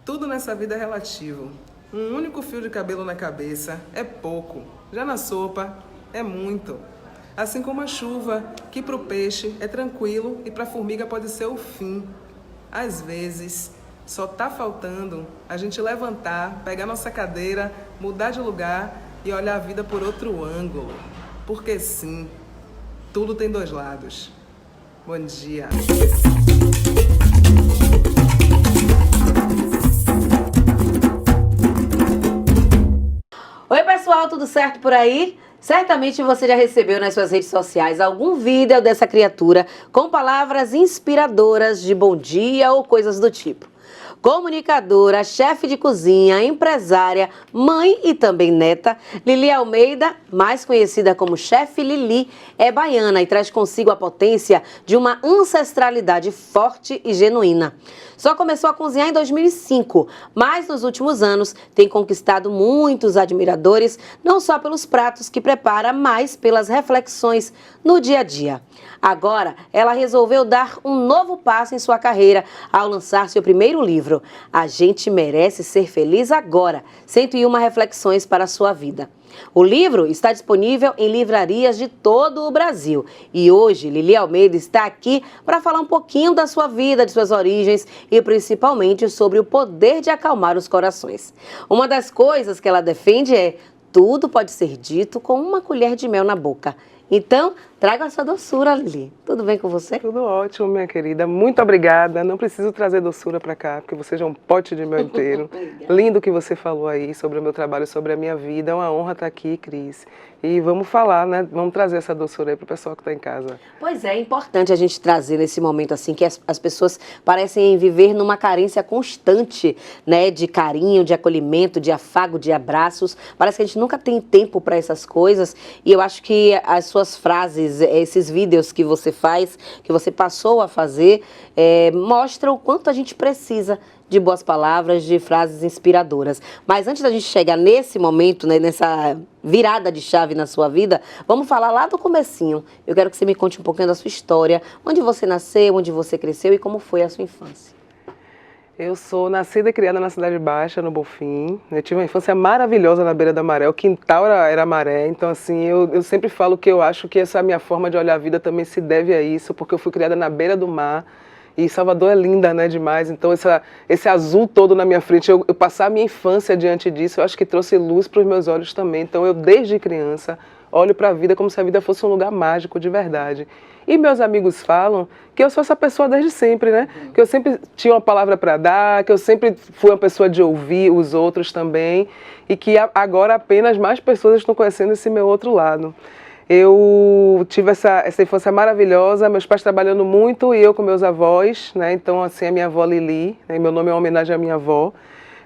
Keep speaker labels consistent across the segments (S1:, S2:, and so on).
S1: Tudo nessa vida é relativo. Um único fio de cabelo na cabeça é pouco, já na sopa é muito. Assim como a chuva, que para o peixe é tranquilo e para a formiga pode ser o fim. Às vezes, só tá faltando a gente levantar, pegar nossa cadeira, mudar de lugar e olhar a vida por outro ângulo. Porque sim, tudo tem dois lados. Bom dia.
S2: Oi pessoal, tudo certo por aí? Certamente você já recebeu nas suas redes sociais algum vídeo dessa criatura com palavras inspiradoras de bom dia ou coisas do tipo. Comunicadora, chefe de cozinha, empresária, mãe e também neta, Lili Almeida, mais conhecida como Chefe Lili, é baiana e traz consigo a potência de uma ancestralidade forte e genuína. Só começou a cozinhar em 2005, mas nos últimos anos tem conquistado muitos admiradores, não só pelos pratos que prepara, mas pelas reflexões no dia a dia. Agora, ela resolveu dar um novo passo em sua carreira ao lançar seu primeiro livro, A Gente Merece Ser Feliz Agora, 101 reflexões para a sua vida. O livro está disponível em livrarias de todo o Brasil. E hoje, Lili Almeida está aqui para falar um pouquinho da sua vida, de suas origens e principalmente sobre o poder de acalmar os corações. Uma das coisas que ela defende é: tudo pode ser dito com uma colher de mel na boca. Então, traga a sua doçura, Lili. Tudo bem com você?
S1: Tudo ótimo, minha querida. Muito obrigada. Não preciso trazer doçura para cá, porque você já é um pote de mel inteiro. Lindo o que você falou aí sobre o meu trabalho, sobre a minha vida. É uma honra estar aqui, Cris. E vamos falar, né? Vamos trazer essa doçura aí para o pessoal que está em casa.
S2: Pois é importante a gente trazer nesse momento assim, que as pessoas parecem viver numa carência constante, né? De carinho, de acolhimento, de afago, de abraços. Parece que a gente nunca tem tempo para essas coisas. E eu acho que as suas frases, esses vídeos que você faz, que você passou a fazer, mostram o quanto a gente precisa de boas palavras, de frases inspiradoras. Mas antes da gente chegar nesse momento, né, nessa virada de chave na sua vida, vamos falar lá do comecinho. Eu quero que você me conte um pouquinho da sua história, onde você nasceu, onde você cresceu e como foi a sua infância.
S1: Eu sou nascida e criada na Cidade Baixa, no Bonfim. Eu tive uma infância maravilhosa na beira da maré. O quintal era maré. Então, assim, eu sempre falo que eu acho que essa minha forma de olhar a vida também se deve a isso, porque eu fui criada na beira do mar. E Salvador é linda, né, demais. Então, esse azul todo na minha frente, eu passar a minha infância diante disso, eu acho que trouxe luz para os meus olhos também. Então, eu, desde criança, olho para a vida como se a vida fosse um lugar mágico, de verdade. E meus amigos falam que eu sou essa pessoa desde sempre, né? Que eu sempre tinha uma palavra para dar, que eu sempre fui uma pessoa de ouvir os outros também, e que agora apenas mais pessoas estão conhecendo esse meu outro lado. Eu tive essa infância maravilhosa, meus pais trabalhando muito e eu com meus avós, né? Então, assim, a minha avó Lili, né? Meu nome é uma homenagem à minha avó,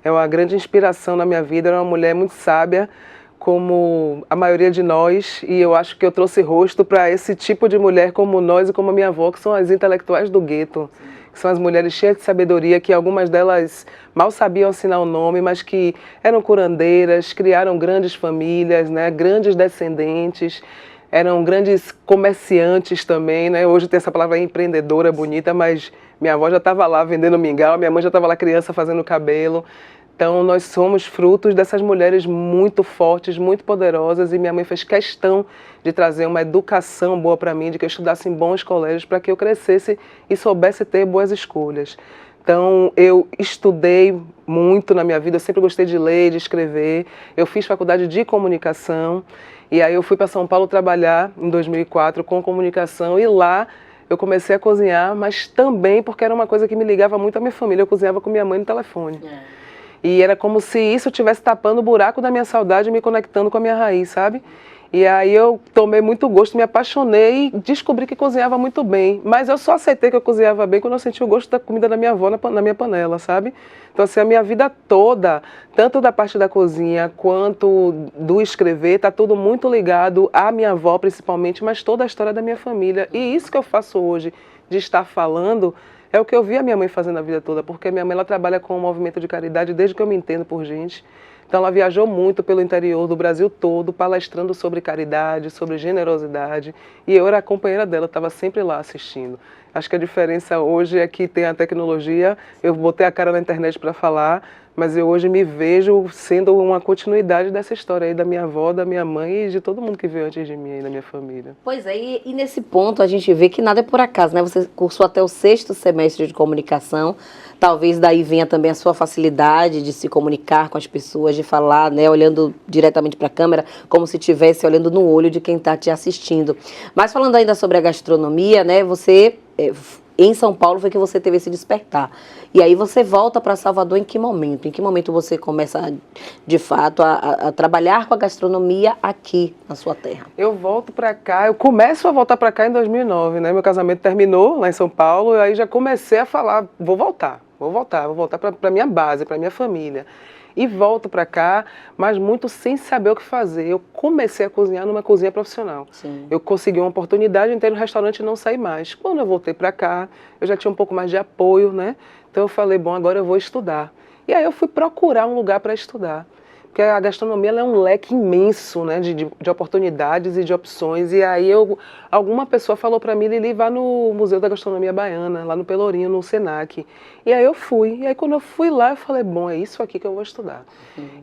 S1: é uma grande inspiração na minha vida, era uma mulher muito sábia, como a maioria de nós, e eu acho que eu trouxe rosto para esse tipo de mulher como nós e como a minha avó, que são as intelectuais do gueto, que são as mulheres cheias de sabedoria, que algumas delas mal sabiam assinar o nome, mas que eram curandeiras, criaram grandes famílias, né? Grandes descendentes, eram grandes comerciantes também, né? Hoje tem essa palavra empreendedora bonita, mas minha avó já estava lá vendendo mingau, minha mãe já estava lá criança fazendo cabelo. Então, nós somos frutos dessas mulheres muito fortes, muito poderosas, e minha mãe fez questão de trazer uma educação boa para mim, de que eu estudasse em bons colégios, para que eu crescesse e soubesse ter boas escolhas. Então, eu estudei muito na minha vida, eu sempre gostei de ler, de escrever. Eu fiz faculdade de comunicação, e aí eu fui para São Paulo trabalhar em 2004 com comunicação, e lá eu comecei a cozinhar, mas também porque era uma coisa que me ligava muito à minha família. Eu cozinhava com minha mãe no telefone. E era como se isso estivesse tapando o buraco da minha saudade e me conectando com a minha raiz, sabe? E aí eu tomei muito gosto, me apaixonei e descobri que cozinhava muito bem. Mas eu só aceitei que eu cozinhava bem quando eu senti o gosto da comida da minha avó na minha panela, sabe? Então, assim, a minha vida toda, tanto da parte da cozinha quanto do escrever, tá tudo muito ligado à minha avó, principalmente, mas toda a história da minha família. E isso que eu faço hoje, de estar falando, é o que eu vi a minha mãe fazendo a vida toda, porque a minha mãe ela trabalha com um movimento de caridade desde que eu me entendo por gente. Então ela viajou muito pelo interior do Brasil todo, palestrando sobre caridade, sobre generosidade, e eu era a companheira dela, estava sempre lá assistindo. Acho que a diferença hoje é que tem a tecnologia, eu botei a cara na internet para falar, mas eu hoje me vejo sendo uma continuidade dessa história aí da minha avó, da minha mãe e de todo mundo que veio antes de mim aí na minha família.
S2: Pois é, e nesse ponto a gente vê que nada é por acaso, né? Você cursou até o 6º semestre de comunicação, talvez daí venha também a sua facilidade de se comunicar com as pessoas, de falar, né, olhando diretamente para a câmera, como se estivesse olhando no olho de quem está te assistindo. Mas falando ainda sobre a gastronomia, né, você... em São Paulo foi que você teve esse despertar. E aí você volta para Salvador em que momento? Em que momento você começa, de fato, a trabalhar com a gastronomia aqui na sua terra?
S1: Eu volto para cá, eu começo a voltar para cá em 2009, né? Meu casamento terminou lá em São Paulo, e aí já comecei a falar, vou voltar para minha base, para minha família. E volto para cá, mas muito sem saber o que fazer. Eu comecei a cozinhar numa cozinha profissional.
S2: Sim.
S1: Eu consegui uma oportunidade, entrei no restaurante e não saí mais. Quando eu voltei para cá, eu já tinha um pouco mais de apoio, né? Então eu falei, bom, agora eu vou estudar. E aí eu fui procurar um lugar para estudar. Porque a gastronomia ela é um leque imenso, né, de oportunidades e de opções. E aí alguma pessoa falou para mim, Lili, vá no Museu da Gastronomia Baiana, lá no Pelourinho, no Senac. E aí eu fui. E aí quando eu fui lá, eu falei, bom, é isso aqui que eu vou estudar.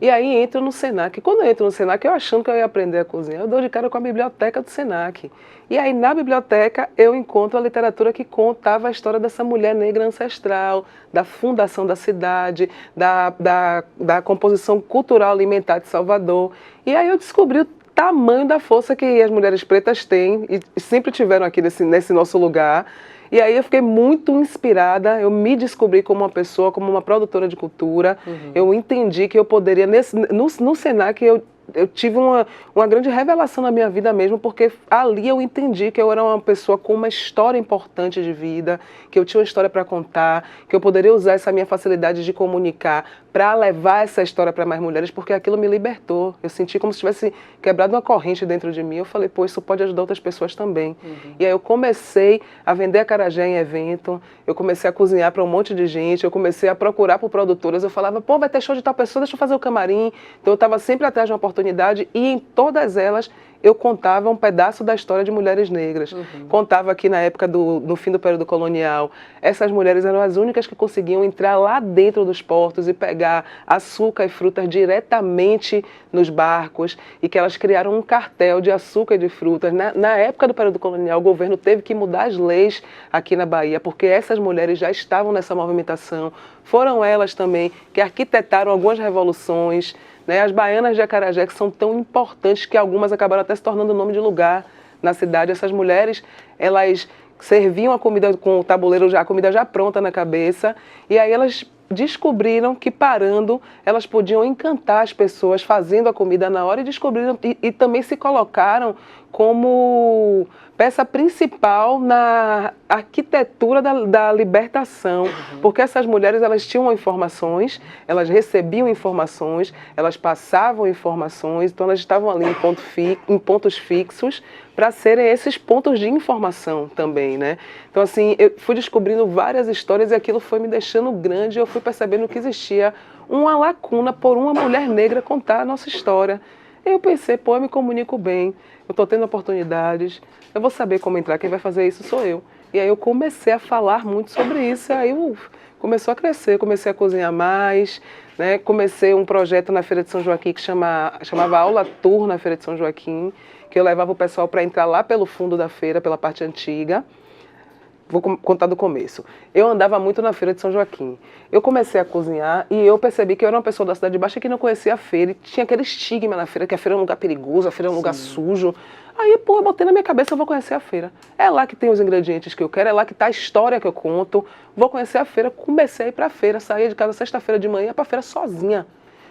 S1: E aí entro no Senac. Quando eu entro no Senac, eu achando que eu ia aprender a cozinhar, eu dou de cara com a biblioteca do Senac. E aí na biblioteca eu encontro a literatura que contava a história dessa mulher negra ancestral, da fundação da cidade, da composição cultural alimentar de Salvador. E aí eu descobri o tamanho da força que as mulheres pretas têm e sempre tiveram aqui nesse nosso lugar. E aí eu fiquei muito inspirada, eu me descobri como uma pessoa, como uma produtora de cultura. Eu entendi que eu poderia, no Senac, eu tive uma grande revelação na minha vida mesmo, porque ali eu entendi que eu era uma pessoa com uma história importante de vida, que eu tinha uma história para contar, que eu poderia usar essa minha facilidade de comunicar para levar essa história para mais mulheres, porque aquilo me libertou. Eu senti como se tivesse quebrado uma corrente dentro de mim. Eu falei, pô, isso pode ajudar outras pessoas também. E aí eu comecei a vender acarajé em evento, eu comecei a cozinhar para um monte de gente, eu comecei a procurar por produtoras, eu falava, pô, vai ter show de tal pessoa, deixa eu fazer o camarim. Então eu estava sempre atrás de uma oportunidade e em todas elas eu contava um pedaço da história de mulheres negras. Contava que na época no fim do período colonial, essas mulheres eram as únicas que conseguiam entrar lá dentro dos portos e pegar açúcar e frutas diretamente nos barcos e que elas criaram um cartel de açúcar e de frutas. Na época do período colonial, o governo teve que mudar as leis aqui na Bahia, porque essas mulheres já estavam nessa movimentação. Foram elas também que arquitetaram algumas revoluções, né, as baianas de acarajé, que são tão importantes que algumas acabaram até se tornando nome de lugar na cidade. Essas mulheres, elas serviam a comida com o tabuleiro, a comida já pronta na cabeça, e aí elas descobriram que parando, elas podiam encantar as pessoas fazendo a comida na hora e descobriram e também se colocaram como peça principal na arquitetura da libertação, porque essas mulheres elas tinham informações, elas recebiam informações, elas passavam informações, então elas estavam ali em pontos fixos para serem esses pontos de informação também, né? Então assim, eu fui descobrindo várias histórias e aquilo foi me deixando grande, eu fui percebendo que existia uma lacuna por uma mulher negra contar a nossa história. Eu pensei, pô, eu me comunico bem, eu estou tendo oportunidades, eu vou saber como entrar, quem vai fazer isso sou eu. E aí eu comecei a falar muito sobre isso, e aí começou a crescer, comecei a cozinhar mais, né? Comecei um projeto na Feira de São Joaquim que chamava Aula Tour na Feira de São Joaquim, que eu levava o pessoal para entrar lá pelo fundo da feira, pela parte antiga. Vou contar do começo. Eu andava muito na Feira de São Joaquim. Eu comecei a cozinhar e eu percebi que eu era uma pessoa da Cidade Baixa que não conhecia a feira. E tinha aquele estigma na feira, que a feira é um lugar perigoso, a feira é um lugar sujo. Aí, pô, eu botei na minha cabeça, eu vou conhecer a feira. É lá que tem os ingredientes que eu quero, é lá que está a história que eu conto. Vou conhecer a feira. Comecei a ir para a feira, saía de casa sexta-feira de manhã para a feira sozinha.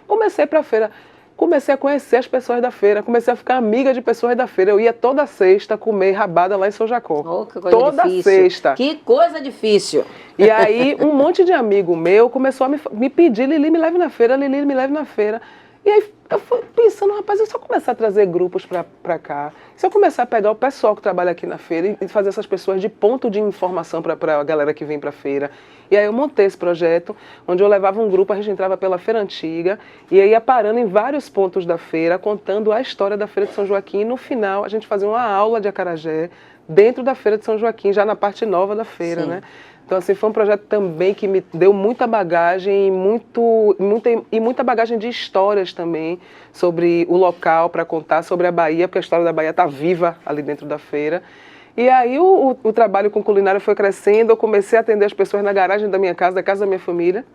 S1: Comecei para a feira. Comecei a conhecer as pessoas da feira, comecei a ficar amiga de pessoas da feira. Eu ia toda sexta comer rabada lá em São Jacó.
S2: Oh, que coisa
S1: toda
S2: difícil.
S1: Sexta.
S2: Que coisa difícil.
S1: E aí um monte de amigo meu começou a me pedir, Lili, me leve na feira, Lili, me leve na feira. E aí eu fui pensando, rapaz, e se eu começar a trazer grupos para cá? Se eu começar a pegar o pessoal que trabalha aqui na feira e fazer essas pessoas de ponto de informação para a galera que vem para a feira? E aí eu montei esse projeto, onde eu levava um grupo, a gente entrava pela Feira Antiga, e aí ia parando em vários pontos da feira, contando a história da Feira de São Joaquim, e no final a gente fazia uma aula de acarajé, dentro da Feira de São Joaquim, já na parte nova da feira,
S2: Sim.
S1: né? Então, assim, foi um projeto também que me deu muita bagagem e muita bagagem de histórias também sobre o local para contar sobre a Bahia, porque a história da Bahia está viva ali dentro da feira. E aí o trabalho com culinária foi crescendo, eu comecei a atender as pessoas na garagem da minha casa, da casa da minha família.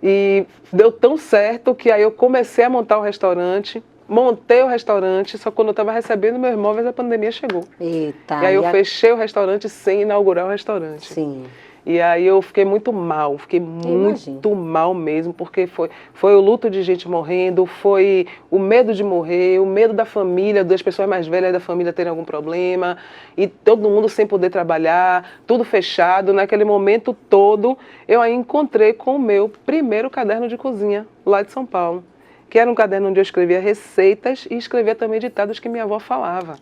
S1: E deu tão certo que aí eu comecei a montar o restaurante, montei o restaurante, só que quando eu estava recebendo meus móveis a pandemia chegou.
S2: Eita.
S1: E aí eu fechei o restaurante sem inaugurar o restaurante.
S2: Sim.
S1: E aí eu fiquei muito mal, fiquei muito mal mesmo, porque foi o luto de gente morrendo, foi o medo de morrer, o medo da família, das pessoas mais velhas da família terem algum problema, e todo mundo sem poder trabalhar, tudo fechado. Naquele momento todo, eu aí encontrei com o meu primeiro caderno de cozinha, lá de São Paulo, que era um caderno onde eu escrevia receitas e escrevia também ditados que minha avó falava.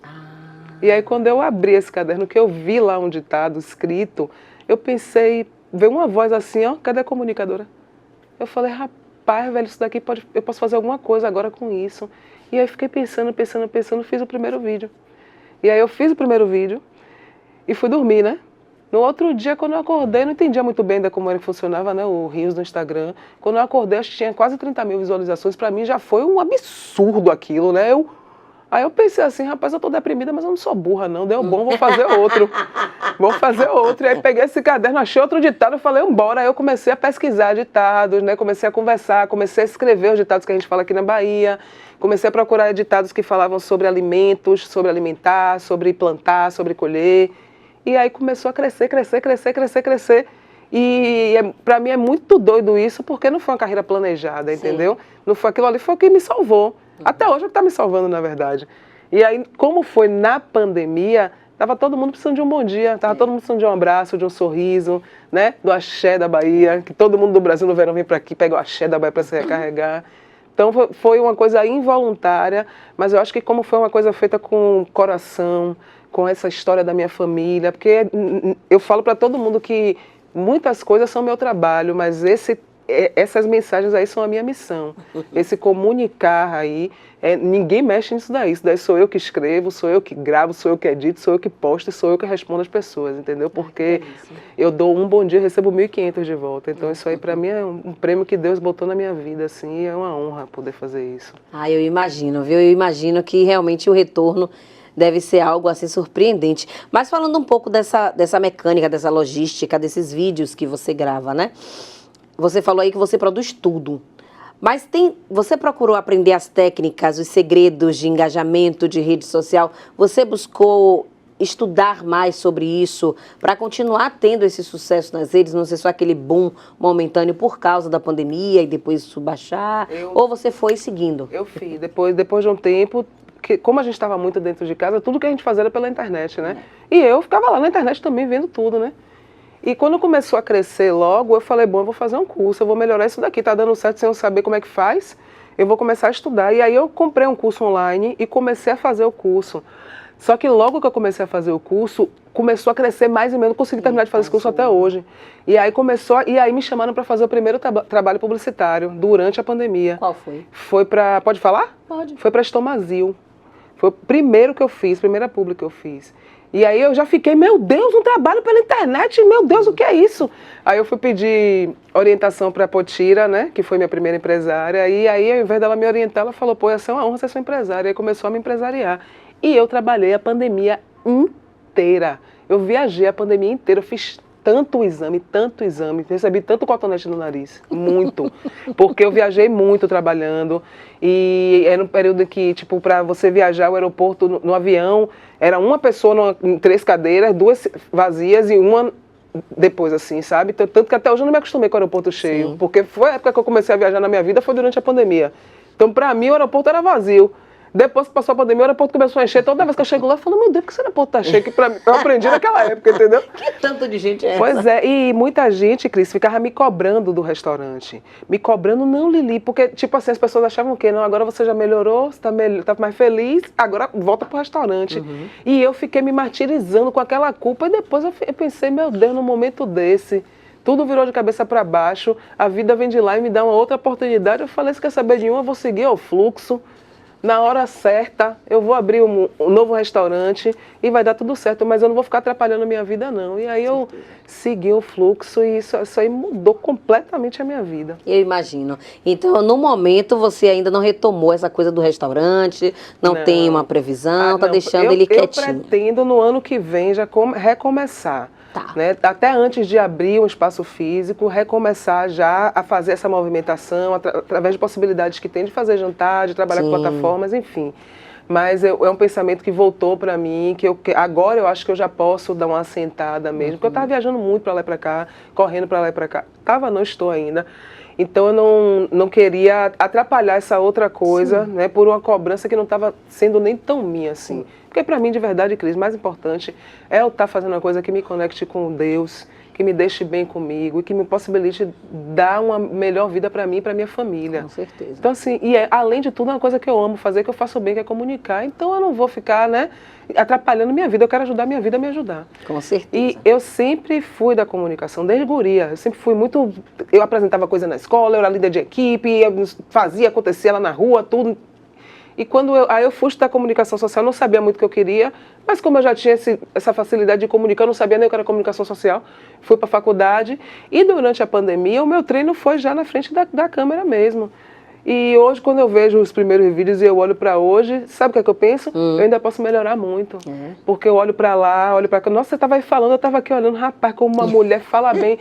S1: E aí quando eu abri esse caderno, que eu vi lá um ditado escrito, eu pensei, veio uma voz assim, ó, cadê a comunicadora? Eu falei, rapaz, velho, isso daqui eu posso fazer alguma coisa agora com isso. E aí fiquei pensando, fiz o primeiro vídeo. E aí eu fiz o primeiro vídeo e fui dormir, né? No outro dia, quando eu acordei, não entendia muito bem ainda como era que funcionava, né, o Reels no Instagram. Quando eu acordei, acho que tinha quase 30 mil visualizações. Pra mim já foi um absurdo aquilo, né? Aí eu pensei assim, rapaz, eu tô deprimida, mas eu não sou burra não, deu bom, vou fazer outro. Vou fazer outro. E aí peguei esse caderno, achei outro ditado, eu falei, embora. Aí eu comecei a pesquisar ditados, né? Comecei a conversar, comecei a escrever os ditados que a gente fala aqui na Bahia. Comecei a procurar ditados que falavam sobre alimentos, sobre alimentar, sobre plantar, sobre colher. E aí começou a crescer. E pra mim é muito doido isso, porque não foi uma carreira planejada, entendeu? Não foi aquilo ali, foi o que me salvou. Até hoje é o que está me salvando, na verdade. E aí, como foi na pandemia, estava todo mundo precisando de um bom dia, estava todo mundo precisando de um abraço, de um sorriso, né? Do axé da Bahia, que todo mundo do Brasil no verão vem para aqui, pega o axé da Bahia para se recarregar. Então foi uma coisa involuntária, mas eu acho que como foi uma coisa feita com coração, com essa história da minha família, porque eu falo para todo mundo que muitas coisas são meu trabalho, mas essas mensagens aí são a minha missão. Esse comunicar aí, ninguém mexe nisso daí. Isso daí sou eu que escrevo, sou eu que gravo, sou eu que edito, sou eu que posto e sou eu que respondo as pessoas, entendeu? Porque eu dou um bom dia e recebo 1.500 de volta. Então isso aí pra mim é um prêmio que Deus botou na minha vida, assim, e é uma honra poder fazer isso.
S2: Ah, eu imagino, viu? Eu imagino que realmente o retorno deve ser algo assim surpreendente. Mas falando um pouco dessa mecânica, dessa logística, desses vídeos que você grava, né? Você falou aí que você produz tudo, mas você procurou aprender as técnicas, os segredos de engajamento de rede social? Você buscou estudar mais sobre isso para continuar tendo esse sucesso nas redes, não ser só aquele boom momentâneo por causa da pandemia e depois isso baixar? Ou você foi seguindo?
S1: Eu fiz. Depois de um tempo, como a gente estava muito dentro de casa, tudo que a gente fazia era pela internet, né? E eu ficava lá na internet também vendo tudo, né? E quando começou a crescer logo, eu falei, bom, eu vou fazer um curso, eu vou melhorar isso daqui, tá dando certo sem eu saber como é que faz, eu vou começar a estudar. E aí eu comprei um curso online e comecei a fazer o curso. Só que logo que eu comecei a fazer o curso, começou a crescer mais e menos, não consegui terminar de fazer esse curso até hoje. E aí me chamaram para fazer o primeiro trabalho publicitário durante a pandemia.
S2: Qual foi?
S1: Foi para, pode falar?
S2: Pode.
S1: Foi para Estomazil. Foi o primeiro que eu fiz, primeira publi que eu fiz. E aí eu já fiquei, meu Deus, um trabalho pela internet, meu Deus, o que é isso? Aí eu fui pedir orientação para a Potira, né, que foi minha primeira empresária, e aí ao invés dela me orientar, ela falou, pô, ia ser uma honra ser sua empresária, e aí começou a me empresariar. E eu trabalhei a pandemia inteira, eu viajei a pandemia inteira, eu fiz tanto exame, recebi tanto cotonete no nariz, muito, porque eu viajei muito trabalhando, e era um período que, tipo, para você viajar ao aeroporto no avião, era uma pessoa em 3 cadeiras, 2 vazias e uma depois, assim, sabe? Tanto que até hoje eu não me acostumei com o aeroporto cheio, porque foi a época que eu comecei a viajar na minha vida, foi durante a pandemia. Então, para mim, o aeroporto era vazio. Depois que passou a pandemia, o aeroporto começou a encher. Toda vez que eu chego lá, eu falo, meu Deus, por que esse aeroporto tá cheio? Que pra mim, eu aprendi naquela época, entendeu?
S2: Que tanto de gente é essa?
S1: Pois é, e muita gente, Cris, ficava me cobrando do restaurante. Me cobrando, não, Lili, porque, tipo assim, as pessoas achavam que, não, agora você já melhorou, você tá mais feliz, agora volta pro restaurante. E eu fiquei me martirizando com aquela culpa, e depois eu pensei, meu Deus, num momento desse, tudo virou de cabeça para baixo, a vida vem de lá e me dá uma outra oportunidade. Eu falei, se quer saber de uma, eu vou seguir o fluxo. na hora certa eu vou abrir um novo restaurante e vai dar tudo certo, mas eu não vou ficar atrapalhando a minha vida não. E aí eu segui o fluxo e isso aí mudou completamente a minha vida.
S2: Eu imagino. Então, no momento, você ainda não retomou essa coisa do restaurante, não tem uma previsão, tá
S1: não.
S2: deixando ele quietinho.
S1: Eu pretendo no ano que vem já recomeçar.
S2: Tá.
S1: Né? Até antes de abrir um espaço físico, recomeçar já a fazer essa movimentação, através de possibilidades que tem de fazer jantar, de trabalhar com plataformas, enfim. Mas é um pensamento que voltou para mim, que agora eu acho que eu já posso dar uma assentada mesmo, porque eu estava viajando muito para lá e para cá, correndo para lá e para cá. Não estou ainda. Então eu não queria atrapalhar essa outra coisa, né, por uma cobrança que não estava sendo nem tão minha assim. Porque para mim, de verdade, Cris, mais importante é eu estar fazendo uma coisa que me conecte com Deus, que me deixe bem comigo e que me possibilite dar uma melhor vida para mim e para minha família.
S2: Com certeza.
S1: Então assim, além de tudo, é uma coisa que eu amo fazer, que eu faço bem, que é comunicar. Então eu não vou ficar, né, atrapalhando minha vida. Eu quero ajudar minha vida a me ajudar.
S2: Com certeza.
S1: E eu sempre fui da comunicação, desde guria. Eu sempre fui muito... Eu apresentava coisa na escola, eu era líder de equipe, eu fazia, acontecia lá na rua, tudo. E quando eu fui estudar comunicação social, eu não sabia muito o que eu queria, mas como eu já tinha essa facilidade de comunicar, eu não sabia nem o que era comunicação social, fui para a faculdade. E durante a pandemia, o meu treino foi já na frente da câmera mesmo. E hoje, quando eu vejo os primeiros vídeos e eu olho para hoje, sabe o que eu penso? Eu ainda posso melhorar muito. Porque eu olho para lá, olho para cá. Nossa, você estava aí falando, eu estava aqui olhando, rapaz, como uma mulher fala bem.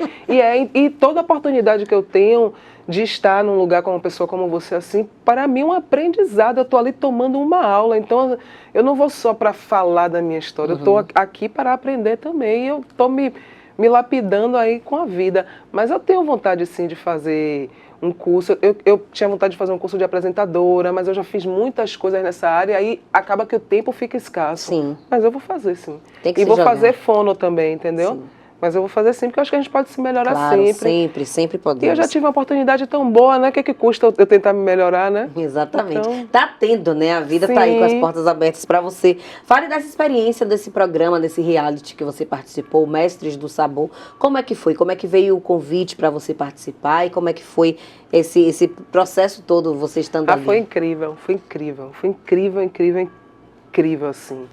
S1: E toda oportunidade que eu tenho de estar num lugar com uma pessoa como você, assim, para mim é um aprendizado. Eu estou ali tomando uma aula. Então, eu não vou só para falar da minha história. Eu estou aqui para aprender também. E eu estou me lapidando aí com a vida. Mas eu tenho vontade, sim, de fazer um curso. Eu tinha vontade de fazer um curso de apresentadora, mas eu já fiz muitas coisas nessa área, aí acaba que o tempo fica escasso.
S2: Sim.
S1: Mas eu vou fazer, sim.
S2: Tem que
S1: e vou
S2: jogar.
S1: fazer fono também, entendeu?
S2: Sim.
S1: Mas eu vou fazer sempre, porque eu acho que a gente pode se melhorar
S2: Claro,
S1: sempre.
S2: sempre podemos.
S1: E eu já tive uma oportunidade tão boa, né? O que custa eu tentar me melhorar, né?
S2: Exatamente.
S1: Então,
S2: tá tendo, né? A vida tá aí com as portas abertas para você. Fale dessa experiência, desse programa, desse reality que você participou, Mestres do Sabor. Como é que foi? Como é que veio o convite para você participar? E como é que foi esse processo todo, você estando ali?
S1: Foi incrível, assim.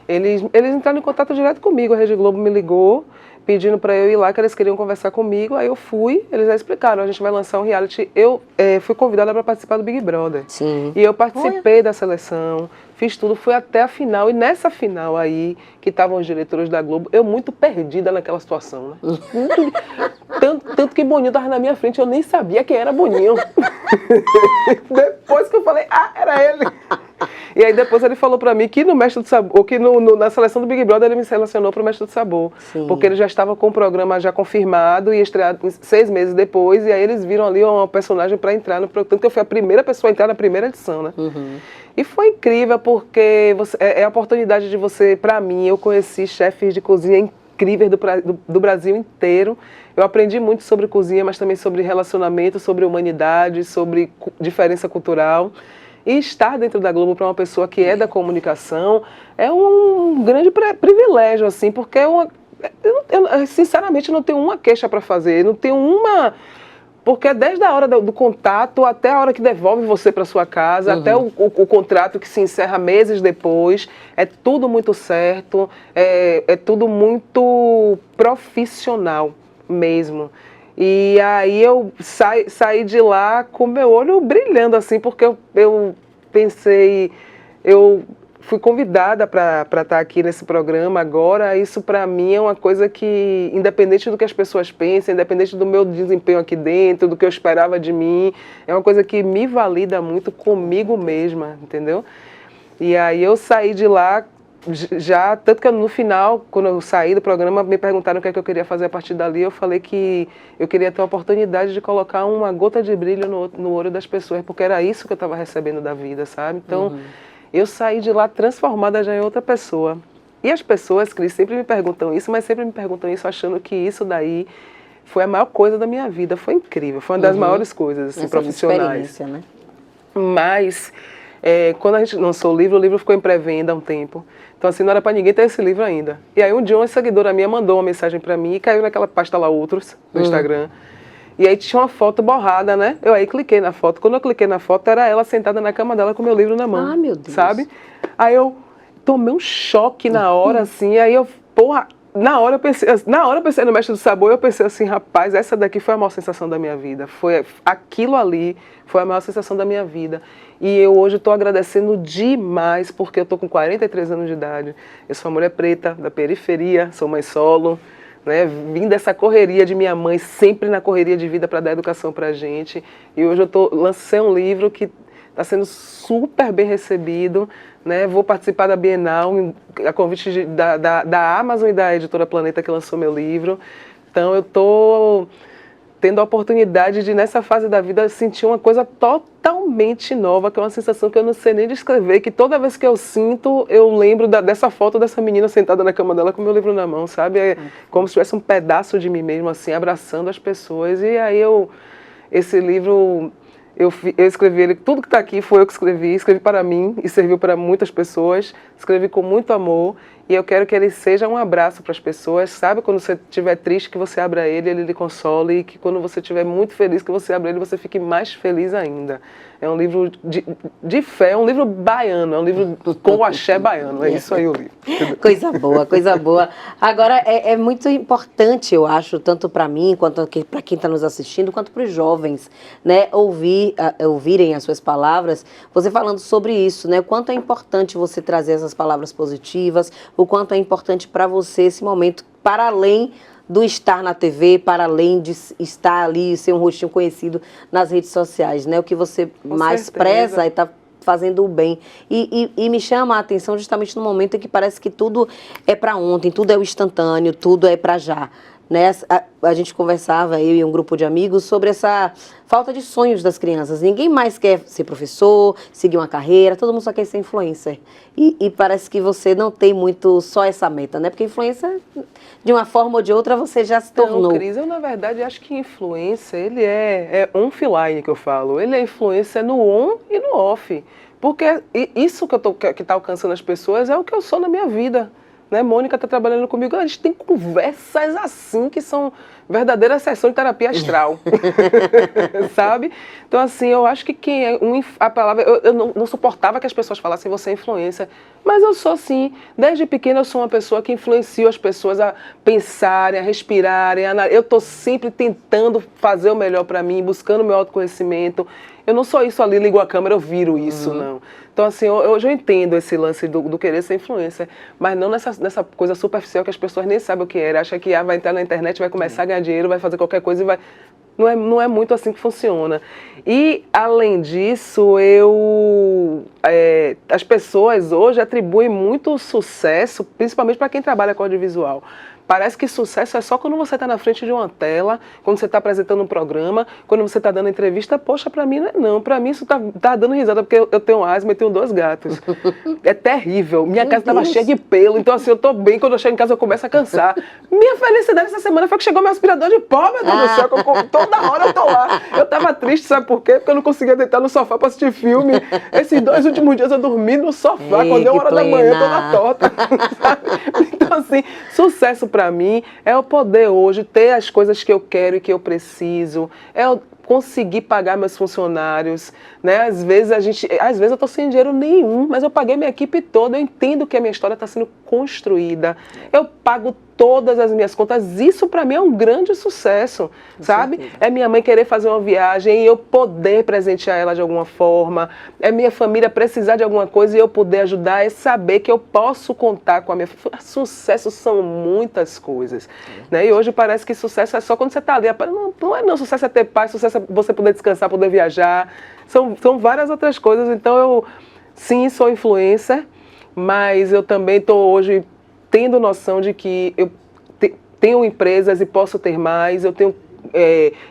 S1: Eles entraram em contato direto comigo, a Rede Globo me ligou, pedindo para eu ir lá, que eles queriam conversar comigo. Aí eu fui, eles já explicaram, a gente vai lançar um reality. Eu fui convidada para participar do Big Brother.
S2: Sim.
S1: E eu participei da seleção, fiz tudo, fui até a final. E nessa final aí, que estavam os diretores da Globo, eu muito perdida naquela situação, né? Tanto que Boninho estava na minha frente, eu nem sabia quem era Boninho. Depois que eu falei, era ele. E aí depois ele falou pra mim que no Mestre do Sabor, que na seleção do Big Brother ele me selecionou pro Mestre do Sabor.
S2: Sim.
S1: Porque ele já estava com o programa já confirmado e estreado 6 meses depois. E aí eles viram ali uma personagem pra entrar no programa. Tanto que eu fui a primeira pessoa a entrar na primeira edição, né? E foi incrível porque é a oportunidade de você, pra mim, eu conheci chefes de cozinha incríveis do Brasil inteiro. Eu aprendi muito sobre cozinha, mas também sobre relacionamento, sobre humanidade, sobre diferença cultural. E estar dentro da Globo para uma pessoa que é da comunicação é um grande privilégio, assim, porque eu sinceramente não tenho uma queixa para fazer, não tenho uma... Porque desde a hora do contato até a hora que devolve você para sua casa, até o contrato que se encerra meses depois, é tudo muito certo, é tudo muito profissional mesmo. E aí eu saí de lá com meu olho brilhando, assim, porque eu pensei, eu fui convidada para estar aqui nesse programa agora. Isso para mim é uma coisa que, independente do que as pessoas pensem, independente do meu desempenho aqui dentro, do que eu esperava de mim, é uma coisa que me valida muito comigo mesma, entendeu? E aí eu saí de lá já, tanto que no final, quando eu saí do programa, me perguntaram o que é que eu queria fazer a partir dali. Eu falei que eu queria ter a oportunidade de colocar uma gota de brilho no olho das pessoas, porque era isso que eu estava recebendo da vida, sabe? Então, eu saí de lá transformada já em outra pessoa. E as pessoas, Cris, sempre me perguntam isso, mas sempre me perguntam isso achando que isso daí foi a maior coisa da minha vida. Foi incrível, foi uma das maiores coisas, assim, profissionais.
S2: Experiência, né?
S1: Mas... quando a gente lançou o livro ficou em pré-venda há um tempo. Então, assim, não era para ninguém ter esse livro ainda. E aí um dia uma seguidora minha mandou uma mensagem para mim e caiu naquela pasta lá, Outros, no Instagram. E aí tinha uma foto borrada, né? Eu aí cliquei na foto. Quando eu cliquei na foto, era ela sentada na cama dela com o meu livro na mão.
S2: Ah, meu Deus.
S1: Sabe? Aí eu tomei um choque na hora, assim, aí eu, porra, na hora eu pensei no Mestre do Sabor, eu pensei assim, rapaz, essa daqui foi a maior sensação da minha vida. Foi aquilo ali, foi a maior sensação da minha vida. E eu hoje estou agradecendo demais, porque eu estou com 43 anos de idade. Eu sou uma mulher preta, da periferia, sou mãe solo, né? Vim dessa correria de minha mãe, sempre na correria de vida para dar educação para a gente. E hoje lancei um livro que está sendo super bem recebido, né? Vou participar da Bienal, a convite da Amazon e da Editora Planeta, que lançou meu livro. Então eu estou tendo a oportunidade de, nessa fase da vida, sentir uma coisa totalmente nova, que é uma sensação que eu não sei nem descrever, que toda vez que eu sinto, eu lembro dessa foto dessa menina sentada na cama dela com o meu livro na mão, sabe? É como se tivesse um pedaço de mim mesmo, assim, abraçando as pessoas. E aí esse livro, eu escrevi ele, tudo que está aqui foi eu que escrevi para mim e serviu para muitas pessoas, escrevi com muito amor. E eu quero que ele seja um abraço para as pessoas, sabe? Quando você estiver triste, que você abra ele lhe console. E que quando você estiver muito feliz, que você abra ele, você fique mais feliz ainda. É um livro de fé, é um livro baiano, é um livro com o axé baiano. É isso aí o livro.
S2: Coisa boa, coisa boa. Agora, é muito importante, eu acho, tanto para mim, quanto para quem está nos assistindo, quanto para os jovens, né? Ouvirem as suas palavras, você falando sobre isso, né? O quanto é importante você trazer essas palavras positivas, o quanto é importante para você esse momento, para além do estar na TV, para além de estar ali, ser um rostinho conhecido nas redes sociais, né? O que você mais preza e está fazendo o bem. E me chama a atenção justamente no momento em que parece que tudo é para ontem, tudo é o instantâneo, tudo é para já. Né? A gente conversava, eu e um grupo de amigos, sobre essa falta de sonhos das crianças. Ninguém mais quer ser professor, seguir uma carreira, todo mundo só quer ser influencer. E parece que você não tem muito só essa meta, né? Porque influencer, de uma forma ou de outra, você já se tornou.
S1: Não, Cris, eu na verdade acho que influencer, ele é offline que eu falo. Ele é influencer no on e no off. Porque isso que está alcançando as pessoas é o que eu sou na minha vida. Né? Mônica está trabalhando comigo, a gente tem conversas assim que são verdadeiras sessões de terapia astral, sabe? Então assim, eu acho que quem é a palavra, eu não suportava que as pessoas falassem você é influência, mas eu sou assim, desde pequena eu sou uma pessoa que influencio as pessoas a pensarem, a respirarem, eu estou sempre tentando fazer o melhor para mim, buscando o meu autoconhecimento. Eu não sou isso ali, ligo a câmera, eu viro isso, não. Então, assim, hoje eu entendo esse lance do querer ser influencer, mas não nessa coisa superficial que as pessoas nem sabem o que é. Acha que vai entrar na internet, vai começar a ganhar dinheiro, vai fazer qualquer coisa e vai... Não é muito assim que funciona. E, além disso, as pessoas hoje atribuem muito sucesso, principalmente para quem trabalha com audiovisual. Parece que sucesso é só quando você está na frente de uma tela, quando você está apresentando um programa, quando você está dando entrevista. Poxa, para mim não é não. Para mim isso tá dando risada, porque eu tenho asma e tenho 2 gatos. É terrível. Minha casa estava cheia de pelo, então assim, eu tô bem. Quando eu chego em casa eu começo a cansar. Minha felicidade essa semana foi que chegou meu aspirador de pó, meu Deus do céu. Toda hora eu tô lá. Eu tava triste, sabe por quê? Porque eu não conseguia deitar no sofá para assistir filme. Esses 2 últimos dias eu dormi no sofá. Quando deu 1h da manhã, toda torta. Sabe? Então assim, sucesso para mim é eu poder hoje ter as coisas que eu quero e que eu preciso, é eu conseguir pagar meus funcionários, né? Às vezes eu estou sem dinheiro nenhum, mas eu paguei minha equipe toda, eu entendo que a minha história está sendo construída, eu pago todas as minhas contas, isso para mim é um grande sucesso, sabe? Certeza. É minha mãe querer fazer uma viagem e eu poder presentear ela de alguma forma, é minha família precisar de alguma coisa e eu poder ajudar, é saber que eu posso contar com a minha família. Sucesso são muitas coisas, né? E hoje parece que sucesso é só quando você está ali, não é não, sucesso é ter paz, sucesso é você poder descansar, poder viajar, são várias outras coisas. Então eu, sim, sou influencer, mas eu também estou hoje tendo noção de que eu tenho empresas e posso ter mais, eu tenho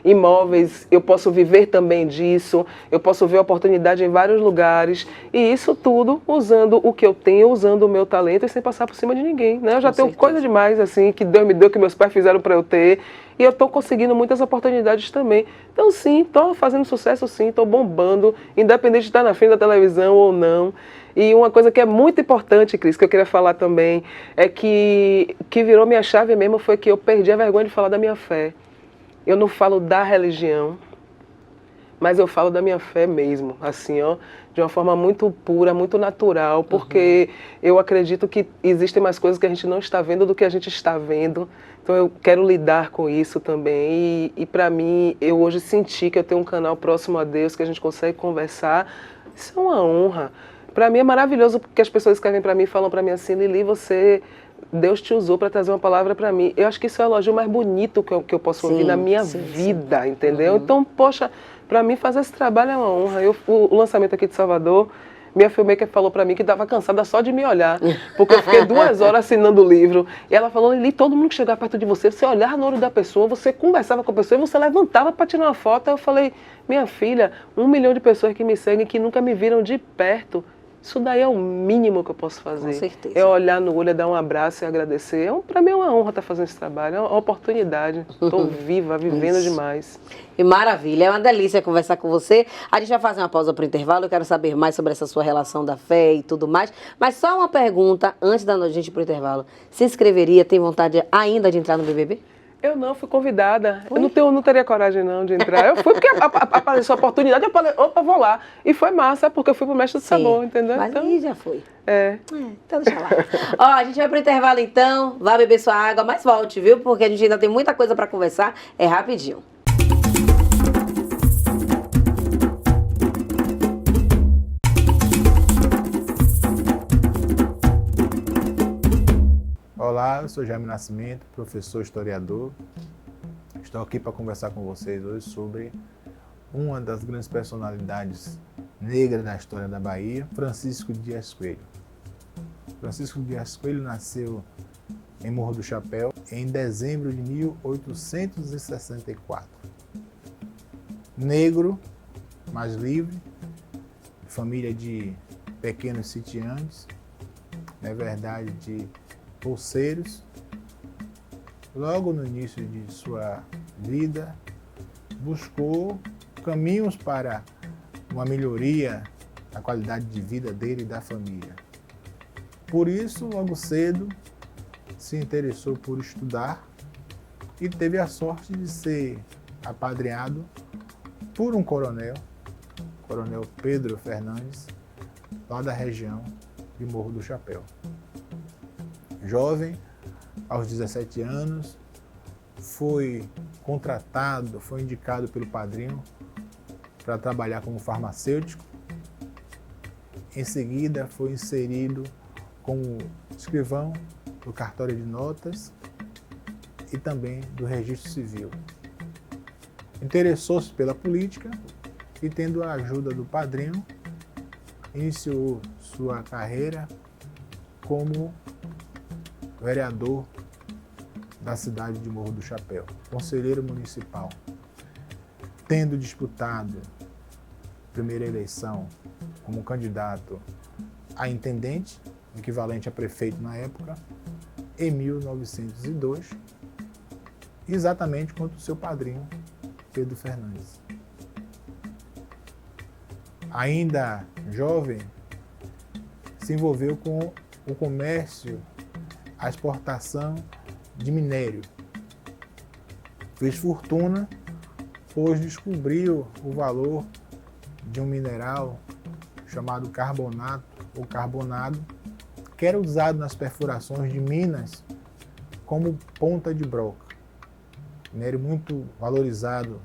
S1: imóveis, eu posso viver também disso, eu posso ver oportunidade em vários lugares, e isso tudo usando o que eu tenho, usando o meu talento e sem passar por cima de ninguém, né? Eu já tenho coisa demais, assim, que Deus me deu, que meus pais fizeram para eu ter, e eu estou conseguindo muitas oportunidades também. Então sim, estou fazendo sucesso sim, estou bombando, independente de estar na frente da televisão ou não. E uma coisa que é muito importante, Cris, que eu queria falar também, é que virou minha chave mesmo foi que eu perdi a vergonha de falar da minha fé. eu não falo da religião, mas eu falo da minha fé mesmo, assim, ó, de uma forma muito pura, muito natural, porque eu acredito que existem mais coisas que a gente não está vendo do que a gente está vendo. Então eu quero lidar com isso também. E para mim, eu hoje senti que eu tenho um canal próximo a Deus, que a gente consegue conversar. Isso é uma honra. Para mim é maravilhoso porque as pessoas escrevem para mim e falam para mim assim, Lili, Deus te usou para trazer uma palavra para mim. Eu acho que isso é o elogio mais bonito que eu posso ouvir na minha vida, entendeu? Então, poxa, para mim fazer esse trabalho é uma honra. O lançamento aqui de Salvador, minha filmmaker falou para mim que estava cansada só de me olhar, porque eu fiquei 2 horas assinando o livro. E ela falou, Lili, todo mundo que chegava perto de você olhava no olho da pessoa, você conversava com a pessoa e você levantava para tirar uma foto. Aí eu falei, minha filha, 1 milhão de pessoas que me seguem, que nunca me viram de perto. Isso daí é o mínimo que eu posso fazer.
S2: Com certeza.
S1: É olhar no olho, é dar um abraço e agradecer. Para mim é uma honra estar fazendo esse trabalho, é uma oportunidade. Estou viva, vivendo demais.
S2: E maravilha, é uma delícia conversar com você. A gente vai fazer uma pausa para o intervalo, eu quero saber mais sobre essa sua relação da fé e tudo mais. Mas só uma pergunta, antes da gente ir para o intervalo. Se inscreveria, tem vontade ainda de entrar no BBB?
S1: Eu não, fui convidada. Eu não teria coragem não de entrar. Eu fui porque apareceu a oportunidade, eu falei, opa, vou lá. E foi massa, porque eu fui pro Mestre do Sabor, entendeu?
S2: Mas
S1: então,
S2: aí já foi.
S1: Então
S2: deixa lá. Ó, a gente vai pro intervalo então, vai beber sua água, mas volte, viu? Porque a gente ainda tem muita coisa para conversar, é rapidinho.
S3: Olá, eu sou Jaime Nascimento, professor historiador. Estou aqui para conversar com vocês hoje sobre uma das grandes personalidades negras da história da Bahia, Francisco Dias Coelho. Francisco Dias Coelho nasceu em Morro do Chapéu em dezembro de 1864. Negro, mas livre, família de pequenos sitiantes, na verdade de pulseiros. Logo no início de sua vida, buscou caminhos para uma melhoria da qualidade de vida dele e da família. Por isso, logo cedo, se interessou por estudar e teve a sorte de ser apadrinhado por um coronel Pedro Fernandes, lá da região de Morro do Chapéu. Jovem, aos 17 anos, foi contratado, foi indicado pelo padrinho para trabalhar como farmacêutico. Em seguida, foi inserido como escrivão do cartório de notas e também do registro civil. Interessou-se pela política e, tendo a ajuda do padrinho, iniciou sua carreira como vereador da cidade de Morro do Chapéu, conselheiro municipal. Tendo disputado a primeira eleição como candidato a intendente, equivalente a prefeito na época, em 1902, exatamente contra o seu padrinho, Pedro Fernandes. Ainda jovem, se envolveu com o comércio, a exportação de minério. Fez fortuna, pois descobriu o valor de um mineral chamado carbonato ou carbonado, que era usado nas perfurações de minas como ponta de broca. Minério muito valorizado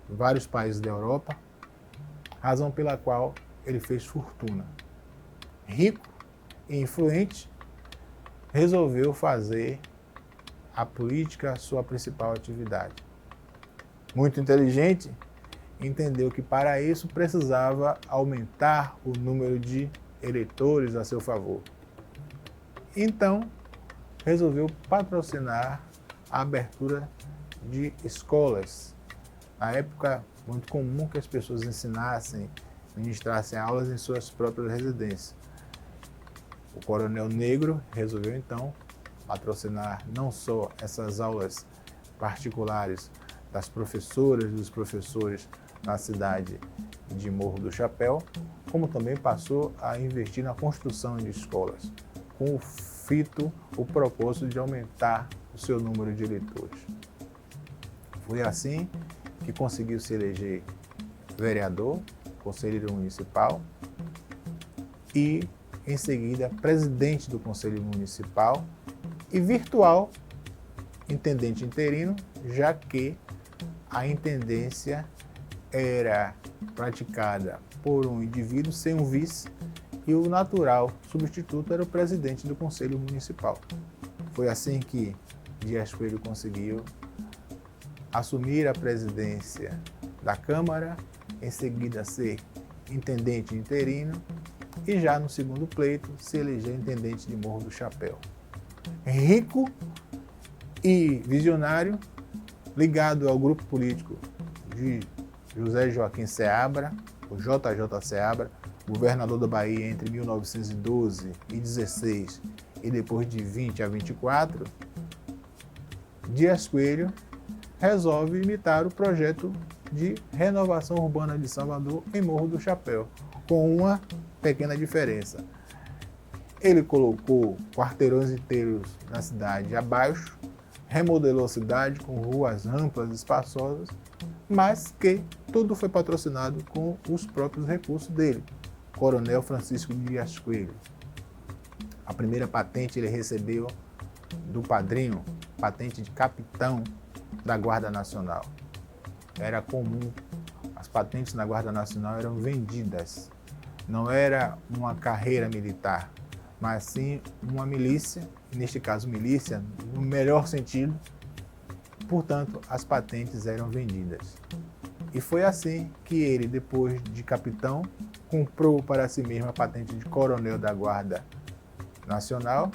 S3: em vários países da Europa, razão pela qual ele fez fortuna. Rico e influente, resolveu fazer a política a sua principal atividade. Muito inteligente, entendeu que para isso precisava aumentar o número de eleitores a seu favor. Então, resolveu patrocinar a abertura de escolas. Na época, muito comum que as pessoas ensinassem, ministrassem aulas em suas próprias residências. O coronel negro resolveu, então, patrocinar não só essas aulas particulares das professoras e dos professores na cidade de Morro do Chapéu, como também passou a investir na construção de escolas, com o propósito de aumentar o seu número de eleitores. Foi assim que conseguiu se eleger vereador, conselheiro municipal e, em seguida, presidente do Conselho Municipal e virtual intendente interino, já que a intendência era praticada por um indivíduo sem um vice e o natural substituto era o presidente do Conselho Municipal. Foi assim que Dias Coelho conseguiu assumir a presidência da Câmara, em seguida ser intendente interino e já no segundo pleito se eleger intendente de Morro do Chapéu. Rico e visionário, ligado ao grupo político de José Joaquim Seabra, o JJ Seabra, governador da Bahia entre 1912 e 16 e depois de 20 a 24, Dias Coelho resolve imitar o projeto de renovação urbana de Salvador em Morro do Chapéu, com uma pequena diferença. Ele colocou quarteirões inteiros na cidade abaixo, remodelou a cidade com ruas amplas e espaçosas, mas que tudo foi patrocinado com os próprios recursos dele, Coronel Francisco Dias Coelho. A primeira patente ele recebeu do padrinho, patente de capitão da Guarda Nacional. Era comum, as patentes na Guarda Nacional eram vendidas. Não era uma carreira militar, mas sim uma milícia, neste caso milícia, no melhor sentido. Portanto, as patentes eram vendidas. E foi assim que ele, depois de capitão, comprou para si mesmo a patente de coronel da Guarda Nacional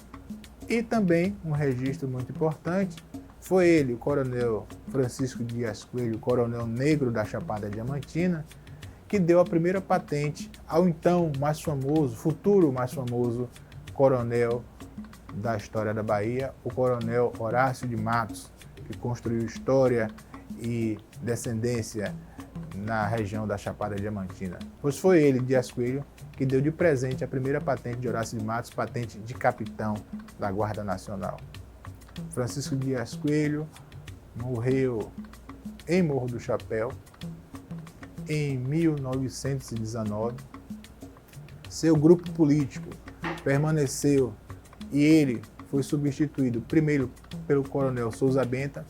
S3: e também um registro muito importante. Foi ele, o coronel Francisco Dias Coelho, coronel negro da Chapada Diamantina, que deu a primeira patente ao então mais famoso, futuro mais famoso coronel da história da Bahia, o coronel Horácio de Matos, que construiu história e descendência na região da Chapada Diamantina. Pois foi ele, Dias Coelho, que deu de presente a primeira patente de Horácio de Matos, patente de capitão da Guarda Nacional. Francisco Dias Coelho morreu em Morro do Chapéu em 1919. Seu grupo político permaneceu e ele foi substituído primeiro pelo coronel Souza Benta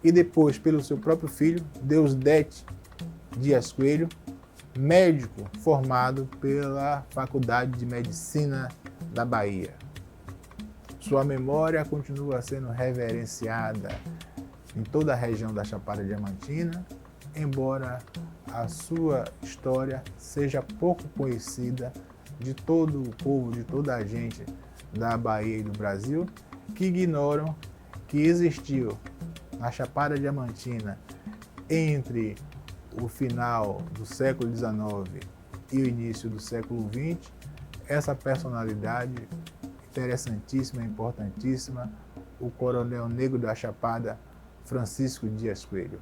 S3: e depois pelo seu próprio filho, Deusdete Dias Coelho, médico formado pela Faculdade de Medicina da Bahia. Sua memória continua sendo reverenciada em toda a região da Chapada Diamantina, embora a sua história seja pouco conhecida de todo o povo, de toda a gente da Bahia e do Brasil, que ignoram que existiu na Chapada Diamantina entre o final do século XIX e o início do século XX, essa personalidade interessantíssima, importantíssima, o coronel negro da Chapada, Francisco Dias Coelho.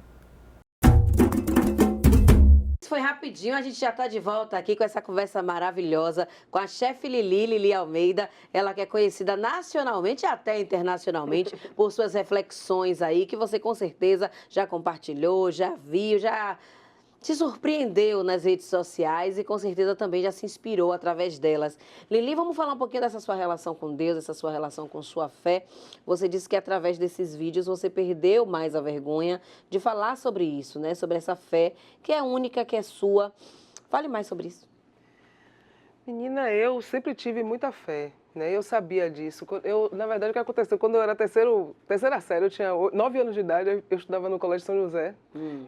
S2: Foi rapidinho, a gente já está de volta aqui com essa conversa maravilhosa com a chefe Lili Almeida, ela que é conhecida nacionalmente e até internacionalmente por suas reflexões aí, que você com certeza já compartilhou, já viu, já se surpreendeu nas redes sociais e com certeza também já se inspirou através delas. Lili, vamos falar um pouquinho dessa sua relação com Deus, essa sua relação com sua fé. Você disse que através desses vídeos você perdeu mais a vergonha de falar sobre isso, né? Sobre essa fé que é única, que é sua. Fale mais sobre isso.
S1: Menina, eu sempre tive muita fé, né? Eu sabia disso. Na verdade, o que aconteceu? Quando eu era terceira série, eu tinha 9 anos de idade, eu estudava no Colégio São José,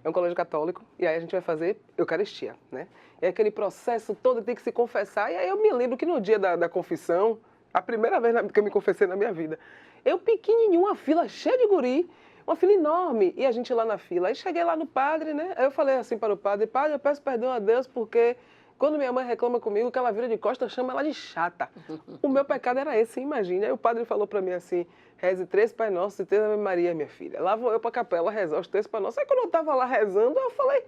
S1: é um colégio católico, e aí a gente vai fazer Eucaristia, né? E aquele processo todo tem que se confessar, e aí eu me lembro que no dia da confissão, a primeira vez que eu me confessei na minha vida, eu pequenininho, uma fila cheia de guri, uma fila enorme, e a gente lá na fila. Aí cheguei lá no padre, né? Aí eu falei assim para o padre, eu peço perdão a Deus porque quando minha mãe reclama comigo que ela vira de costas, chama ela de chata. O meu pecado era esse, imagina. Aí o padre falou para mim assim, reze 3 Pai Nosso e 3 Ave Maria, minha filha. Lá vou eu para a capela rezar os 3 Pai Nosso. Aí quando eu estava lá rezando, eu falei,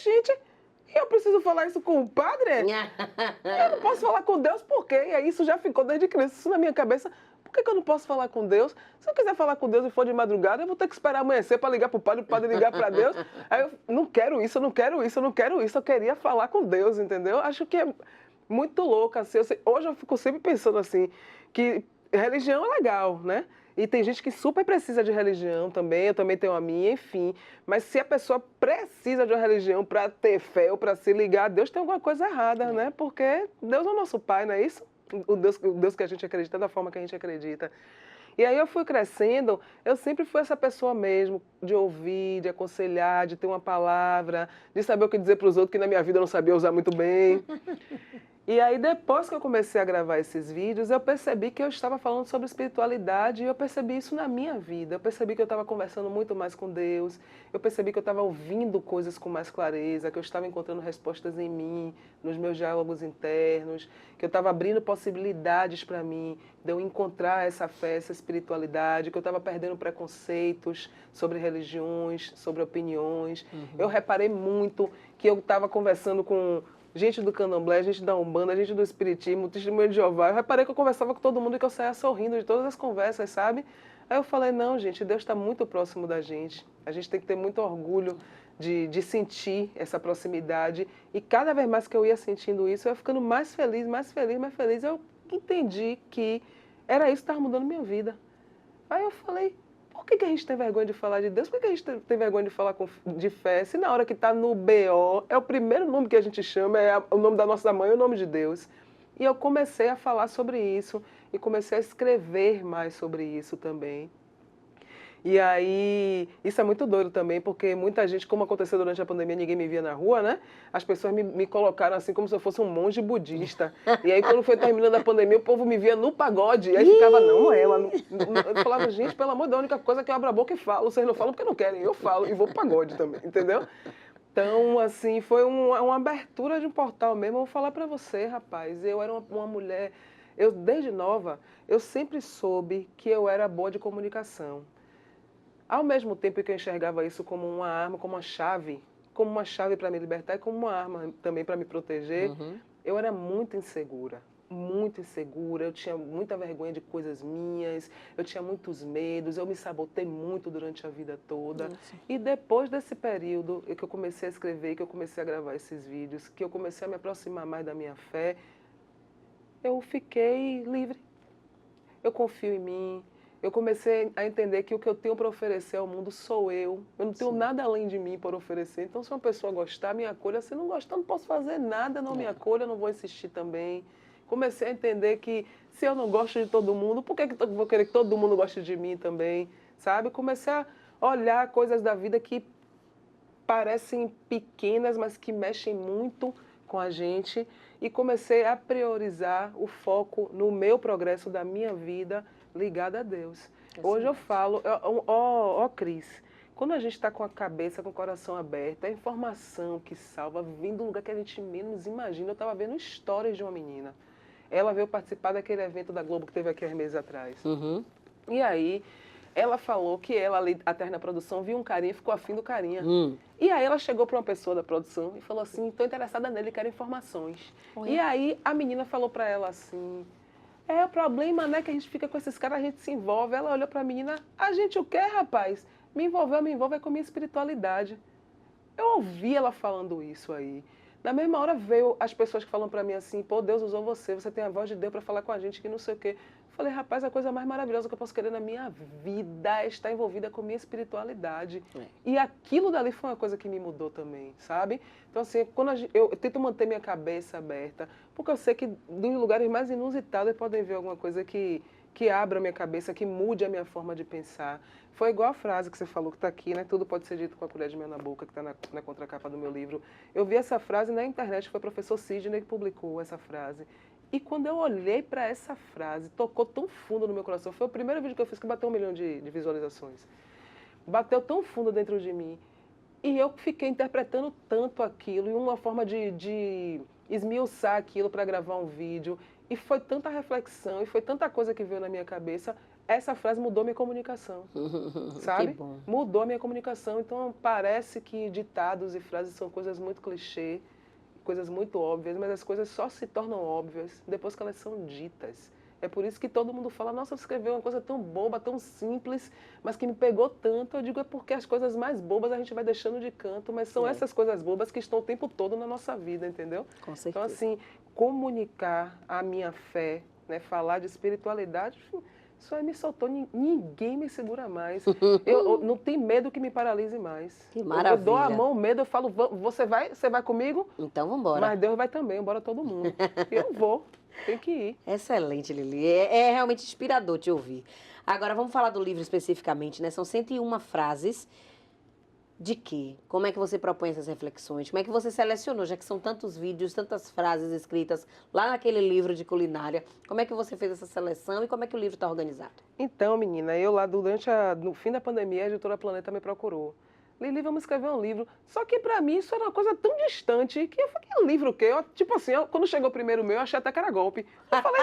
S1: gente, eu preciso falar isso com o padre? Eu não posso falar com Deus por quê? E aí isso já ficou desde criança, isso na minha cabeça. Por que eu não posso falar com Deus? Se eu quiser falar com Deus e for de madrugada, eu vou ter que esperar amanhecer para ligar para o padre ligar para Deus. Aí eu não quero isso, eu não quero isso, eu não quero isso. Eu queria falar com Deus, entendeu? Acho que é muito louco, assim. Hoje eu fico sempre pensando assim, que religião é legal, né? E tem gente que super precisa de religião também, eu também tenho a minha, enfim. Mas se a pessoa precisa de uma religião para ter fé ou para se ligar a Deus, tem alguma coisa errada, né? Porque Deus é o nosso Pai, não é isso? O Deus que a gente acredita, da forma que a gente acredita. E aí eu fui crescendo, eu sempre fui essa pessoa mesmo, de ouvir, de aconselhar, de ter uma palavra, de saber o que dizer para os outros que na minha vida eu não sabia usar muito bem. E aí depois que eu comecei a gravar esses vídeos, eu percebi que eu estava falando sobre espiritualidade e eu percebi isso na minha vida. Eu percebi que eu estava conversando muito mais com Deus, eu percebi que eu estava ouvindo coisas com mais clareza, que eu estava encontrando respostas em mim, nos meus diálogos internos, que eu estava abrindo possibilidades para mim, de eu encontrar essa fé, essa espiritualidade, que eu estava perdendo preconceitos sobre religiões, sobre opiniões. Eu reparei muito que eu estava conversando com gente do candomblé, gente da Umbanda, gente do Espiritismo, Testemunho de Jeová. Eu reparei que eu conversava com todo mundo e que eu saía sorrindo de todas as conversas, sabe? Aí eu falei, não, gente, Deus está muito próximo da gente. A gente tem que ter muito orgulho de sentir essa proximidade. E cada vez mais que eu ia sentindo isso, eu ia ficando mais feliz, mais feliz, mais feliz. Eu entendi que era isso que estava mudando minha vida. Aí eu falei, por que a gente tem vergonha de falar de Deus? Por que a gente tem vergonha de falar de fé? Se na hora que está no BO, é o primeiro nome que a gente chama, o nome da nossa mãe, é o nome de Deus. E eu comecei a falar sobre isso e comecei a escrever mais sobre isso também. E aí, isso é muito doido também, porque muita gente, como aconteceu durante a pandemia, ninguém me via na rua, né? As pessoas me colocaram assim como se eu fosse um monge budista. E aí, quando foi terminando a pandemia, o povo me via no pagode. E aí ficava, não, ela. Eu falava, gente, pelo amor de Deus, a única coisa é que eu abro a boca e falo. Vocês não falam porque não querem, eu falo e vou pro pagode também, entendeu? Então, assim, foi uma abertura de um portal mesmo. Eu vou falar pra você, rapaz, eu era uma mulher. Eu, desde nova, eu sempre soube que eu era boa de comunicação. Ao mesmo tempo que eu enxergava isso como uma arma, como uma chave para me libertar e como uma arma também para me proteger, eu era muito insegura, eu tinha muita vergonha de coisas minhas, eu tinha muitos medos, eu me sabotei muito durante a vida toda. E depois desse período que eu comecei a escrever, que eu comecei a gravar esses vídeos, que eu comecei a me aproximar mais da minha fé, eu fiquei livre. Eu confio em mim. Eu comecei a entender que o que eu tenho para oferecer ao mundo sou eu. Eu não tenho nada além de mim para oferecer. Então, se uma pessoa gostar, me acolha. Se não gostar, não posso fazer nada, não me acolha, não vou insistir também. Comecei a entender que se eu não gosto de todo mundo, por que eu vou querer que todo mundo goste de mim também? Sabe? Comecei a olhar coisas da vida que parecem pequenas, mas que mexem muito com a gente. E comecei a priorizar o foco no meu progresso da minha vida, ligada a Deus. Hoje eu falo, Cris, quando a gente está com a cabeça, com o coração aberto, a informação que salva vem de um lugar que a gente menos imagina. Eu estava vendo stories de uma menina. Ela veio participar daquele evento da Globo que teve aqui há meses atrás. E aí, ela falou que ela ali atrás na produção viu um carinha e ficou afim do carinha. E aí ela chegou para uma pessoa da produção e falou assim, estou interessada nele, quero informações. E aí a menina falou para ela assim, o problema, né, que a gente fica com esses caras, a gente se envolve. Ela olhou para a menina, a gente o quê, rapaz? Me envolve com a minha espiritualidade. Eu ouvi ela falando isso aí. Na mesma hora veio as pessoas que falam para mim assim, pô, Deus usou você tem a voz de Deus para falar com a gente, que não sei o quê. Eu falei, rapaz, a coisa mais maravilhosa que eu posso querer na minha vida é estar envolvida com a minha espiritualidade. E aquilo dali foi uma coisa que me mudou também, sabe? Então, assim, eu tento manter minha cabeça aberta, porque eu sei que dos lugares mais inusitados podem ver alguma coisa que abra a minha cabeça, que mude a minha forma de pensar. Foi igual a frase que você falou, que está aqui, né? Tudo pode ser dito com a colher de mel na boca, que está na contracapa do meu livro. Eu vi essa frase na internet, foi o professor Sidney que publicou essa frase. E quando eu olhei para essa frase, tocou tão fundo no meu coração. Foi o primeiro vídeo que eu fiz que bateu 1 milhão de visualizações. Bateu tão fundo dentro de mim. E eu fiquei interpretando tanto aquilo, e uma forma de esmiuçar aquilo para gravar um vídeo. E foi tanta reflexão, e foi tanta coisa que veio na minha cabeça. Essa frase mudou minha comunicação, sabe?
S2: Que bom.
S1: Mudou a minha comunicação. Então parece que ditados e frases são coisas muito clichê, coisas muito óbvias, mas as coisas só se tornam óbvias depois que elas são ditas. É por isso que todo mundo fala, nossa, você escreveu uma coisa tão boba, tão simples, mas que me pegou tanto. Eu digo, é porque as coisas mais bobas a gente vai deixando de canto, mas são essas coisas bobas que estão o tempo todo na nossa vida, entendeu?
S2: Com certeza.
S1: Então, assim, comunicar a minha fé, né, falar de espiritualidade, isso aí me soltou, ninguém me segura mais. Eu não tenho medo que me paralise mais.
S2: Que maravilha.
S1: Eu dou a mão, o medo, eu falo, você vai comigo?
S2: Então vamos embora.
S1: Mas Deus vai também, bora todo mundo. Eu vou, tem que ir.
S2: Excelente, Lili. É realmente inspirador te ouvir. Agora vamos falar do livro especificamente, né? São 101 frases. De quê? Como é que você propõe essas reflexões? Como é que você selecionou, já que são tantos vídeos, tantas frases escritas lá naquele livro de culinária? Como é que você fez essa seleção e como é que o livro está organizado?
S1: Então, menina, eu lá no fim da pandemia, a editora Planeta me procurou. Lili, vamos escrever um livro. Só que pra mim isso era uma coisa tão distante que eu falei, que livro o quê? Tipo assim, quando chegou o primeiro meu, eu achei até que era golpe. Eu falei,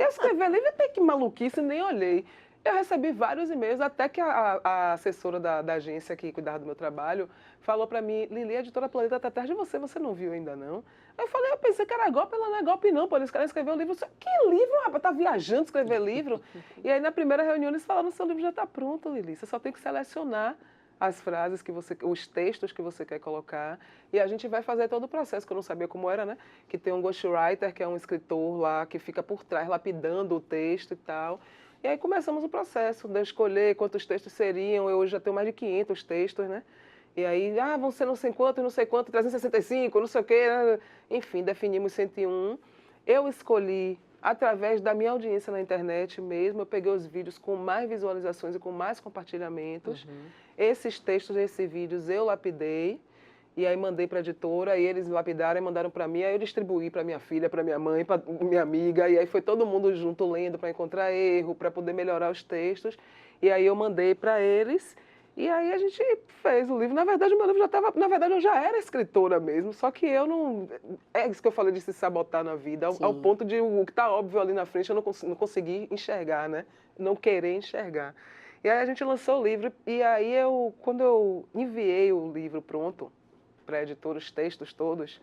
S1: eu escrever livro até que maluquice, nem olhei. Eu recebi vários e-mails, até que a assessora da agência que cuidava do meu trabalho falou pra mim, Lili, a editora Planeta tá atrás de você não viu ainda não? Aí eu falei, eu pensei que era golpe, ela não é golpe não, pô, eles querem escrever um livro. Eu disse, que livro, rapaz, tá viajando escrever livro? E aí na primeira reunião eles falaram, seu livro já tá pronto, Lili, você só tem que selecionar as frases que você, os textos que você quer colocar, e a gente vai fazer todo o processo, que eu não sabia como era, né? Que tem um ghostwriter, que é um escritor lá, que fica por trás, lapidando o texto e tal. E aí começamos o processo de escolher quantos textos seriam, eu hoje já tenho mais de 500 textos, né? E aí, vão ser não sei quanto, 365, não sei o quê, né? Enfim, definimos 101. Eu escolhi através da minha audiência na internet mesmo, eu peguei os vídeos com mais visualizações e com mais compartilhamentos. Esses textos, esses vídeos eu lapidei, e aí mandei para a editora, e eles lapidaram e mandaram para mim, aí eu distribuí para minha filha, para minha mãe, para minha amiga, e aí foi todo mundo junto lendo para encontrar erro, para poder melhorar os textos, e aí eu mandei para eles, e aí a gente fez o livro. Na verdade, o meu livro já estava... Na verdade, eu já era escritora mesmo, só que eu não... É isso que eu falei de se sabotar na vida, ao ponto de o que está óbvio ali na frente eu não consegui enxergar, né? Não querer enxergar. E aí a gente lançou o livro, e aí quando eu enviei o livro pronto para a editora, os textos todos,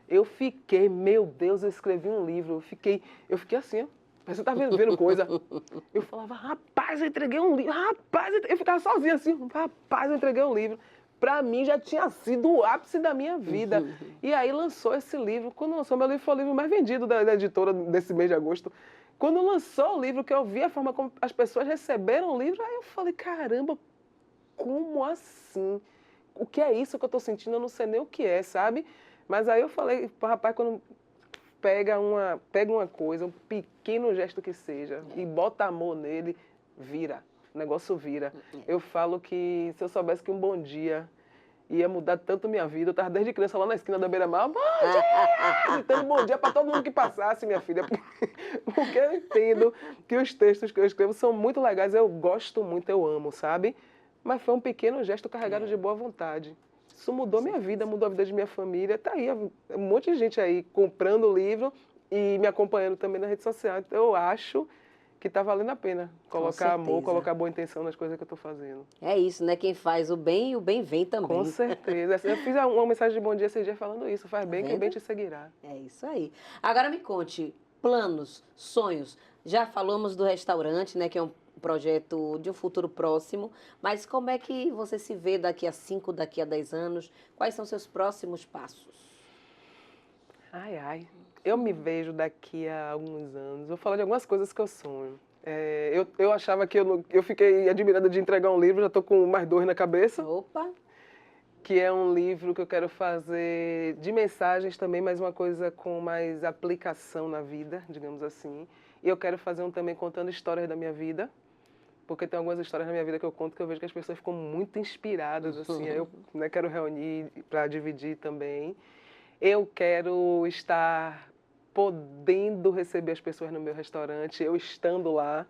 S1: eu fiquei, meu Deus, eu escrevi um livro, eu fiquei assim, ó. Mas você tá vendo coisa. Eu falava, rapaz, eu entreguei um livro. Rapaz, eu ficava sozinha assim, rapaz, eu entreguei um livro. Pra mim já tinha sido o ápice da minha vida. E aí lançou esse livro. Quando lançou, meu livro foi o livro mais vendido da editora desse mês de agosto. Quando lançou o livro, que eu vi a forma como as pessoas receberam o livro, aí eu falei, caramba, como assim? O que é isso que eu tô sentindo? Eu não sei nem o que é, sabe? Mas aí eu falei, rapaz, quando pega uma coisa, um pequeno gesto que seja, e bota amor nele, vira. O negócio vira. Eu falo que se eu soubesse que um bom dia ia mudar tanto minha vida, eu tava desde criança lá na esquina da Beira-Mar, bom dia! Gritando bom dia para todo mundo que passasse, minha filha. Porque eu entendo que os textos que eu escrevo são muito legais, eu gosto muito, eu amo, sabe? Mas foi um pequeno gesto carregado de boa vontade. Isso mudou minha vida, mudou a vida de minha família. Tá aí, um monte de gente aí comprando o livro e me acompanhando também na rede social. Então, eu acho que tá valendo a pena colocar amor, colocar boa intenção nas coisas que eu tô fazendo.
S2: É isso, né? Quem faz o bem vem também.
S1: Com certeza. Eu fiz uma mensagem de bom dia esse dia falando isso. Faz bem que o bem te seguirá.
S2: É isso aí. Agora me conte, planos, sonhos. Já falamos do restaurante, né? Que é um projeto de um futuro próximo, mas como é que você se vê daqui a 5, daqui a 10 anos? Quais são seus próximos passos? Eu me vejo daqui a alguns anos. Vou falar de algumas coisas que eu sonho. Eu achava que eu fiquei admirada de entregar um livro, já estou com mais 2 na cabeça. Opa!
S1: Que é um livro que eu quero fazer de mensagens também, mas uma coisa com mais aplicação na vida, digamos assim. E eu quero fazer um também contando histórias da minha vida, porque tem algumas histórias na minha vida que eu conto que eu vejo que as pessoas ficam muito inspiradas, assim. Eu quero reunir para dividir também. Eu quero estar podendo receber as pessoas no meu restaurante, eu estando lá,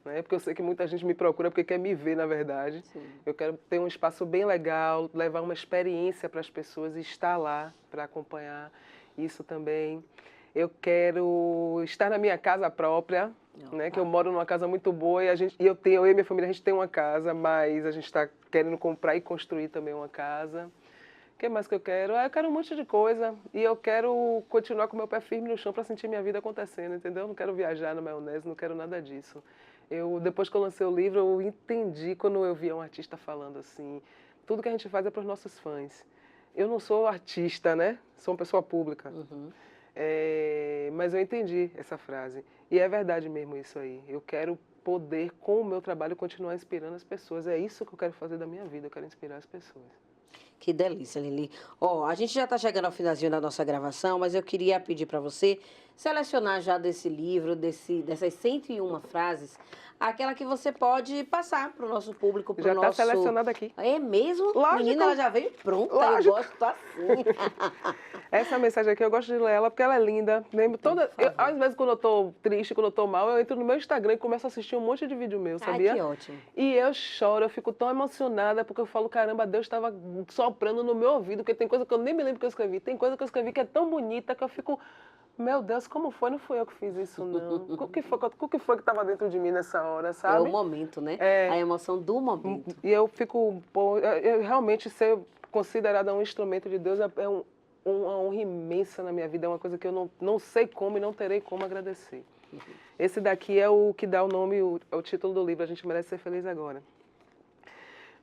S1: né? Porque eu sei que muita gente me procura porque quer me ver, na verdade. Sim. Eu quero ter um espaço bem legal, levar uma experiência para as pessoas e estar lá para acompanhar isso também. Eu quero estar na minha casa própria, né? Que eu moro numa casa muito boa e eu e minha família, a gente tem uma casa, mas a gente está querendo comprar e construir também uma casa. O que mais que eu quero? Eu quero um monte de coisa. E eu quero continuar com meu pé firme no chão para sentir minha vida acontecendo, entendeu? Não quero viajar na maionese, não quero nada disso. Depois que eu lancei o livro, eu entendi quando eu via um artista falando assim, tudo que a gente faz é para os nossos fãs. Eu não sou artista, né? Sou uma pessoa pública. Mas eu entendi essa frase. E é verdade mesmo isso aí. Eu quero poder, com o meu trabalho, continuar inspirando as pessoas. É isso que eu quero fazer da minha vida. Eu quero inspirar as pessoas.
S2: Que delícia, Lili. A gente já está chegando ao finalzinho da nossa gravação, mas eu queria pedir para você selecionar já desse livro, dessas 101 frases, aquela que você pode passar para o nosso público, para o nosso...
S1: Já está selecionada aqui.
S2: É mesmo?
S1: Lógico.
S2: Menina, ela já veio pronta.
S1: Lógico.
S2: Eu gosto assim.
S1: Essa mensagem aqui, eu gosto de ler ela porque ela é linda. Lembro às vezes, quando eu tô triste, quando eu tô mal, eu entro no meu Instagram e começo a assistir um monte de vídeo meu, sabia?
S2: Ai, que ótimo.
S1: E eu choro, eu fico tão emocionada, porque eu falo, caramba, Deus estava soprando no meu ouvido, porque tem coisa que eu nem me lembro que eu escrevi. Tem coisa que eu escrevi que é tão bonita que eu fico... Meu Deus, como foi? Não fui eu que fiz isso, não. O que foi que estava dentro de mim nessa hora, sabe?
S2: É o momento, né? A emoção do momento.
S1: E eu fico... eu realmente ser considerada um instrumento de Deus é uma honra imensa na minha vida. É uma coisa que eu não sei como e não terei como agradecer. Esse daqui é o que dá o nome, o título do livro, A Gente Merece Ser Feliz Agora.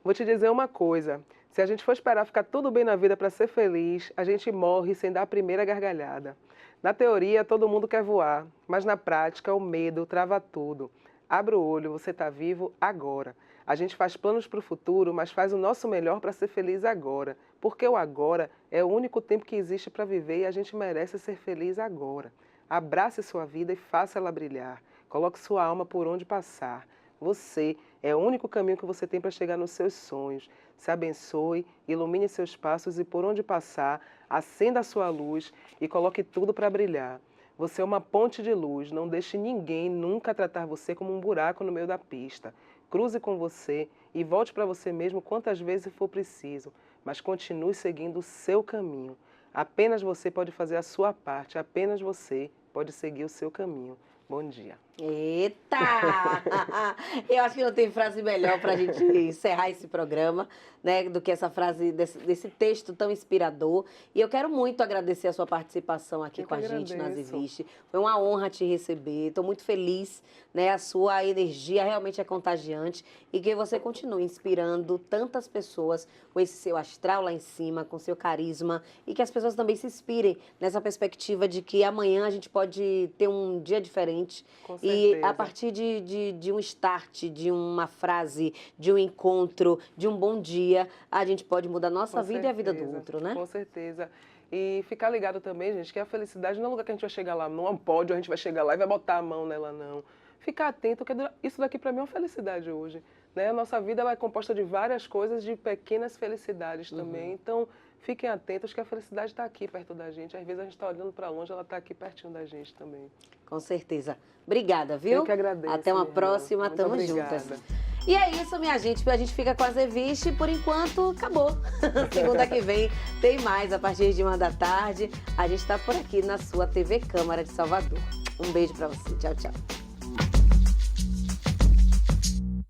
S1: Vou te dizer uma coisa. Se a gente for esperar ficar tudo bem na vida para ser feliz, a gente morre sem dar a primeira gargalhada. Na teoria, todo mundo quer voar, mas na prática, o medo trava tudo. Abre o olho, você está vivo agora. A gente faz planos para o futuro, mas faz o nosso melhor para ser feliz agora. Porque o agora é o único tempo que existe para viver e a gente merece ser feliz agora. Abrace sua vida e faça ela brilhar. Coloque sua alma por onde passar. Você é o único caminho que você tem para chegar nos seus sonhos. Se abençoe, ilumine seus passos e por onde passar, acenda a sua luz e coloque tudo para brilhar. Você é uma ponte de luz, não deixe ninguém nunca tratar você como um buraco no meio da pista. Cruze com você e volte para você mesmo quantas vezes for preciso, mas continue seguindo o seu caminho. Apenas você pode fazer a sua parte, apenas você pode seguir o seu caminho. Bom dia.
S2: Eita! Eu acho que não tem frase melhor para a gente encerrar esse programa, né, do que essa frase desse texto tão inspirador. E eu quero muito agradecer a sua participação aqui com a gente na Ziviste. Foi uma honra te receber. Estou muito feliz, né? A sua energia realmente é contagiante e que você continue inspirando tantas pessoas com esse seu astral lá em cima, com seu carisma e que as pessoas também se inspirem nessa perspectiva de que amanhã a gente pode ter um dia diferente.
S1: Com certeza.
S2: E a partir de um start, de uma frase, de um encontro, de um bom dia, a gente pode mudar a nossa vida e a vida do outro, né?
S1: Com certeza. E ficar ligado também, gente, que a felicidade não é um lugar que a gente vai chegar lá, não é um pódio, a gente vai chegar lá e vai botar a mão nela, não. Ficar atento, que isso daqui para mim é uma felicidade hoje. Né? A nossa vida ela é composta de várias coisas, de pequenas felicidades também. Então, fiquem atentos que a felicidade está aqui perto da gente. Às vezes a gente está olhando para longe, ela está aqui pertinho da gente também.
S2: Com certeza. Obrigada, viu?
S1: Eu que agradeço.
S2: Até uma próxima,
S1: muito
S2: tamo
S1: obrigada.
S2: juntas. E é isso, minha gente. A gente fica com a Ziviste. Por enquanto, acabou. Segunda que vem tem mais, a partir de 13h. A gente está por aqui na sua TV Câmara de Salvador. Um beijo para você. Tchau, tchau.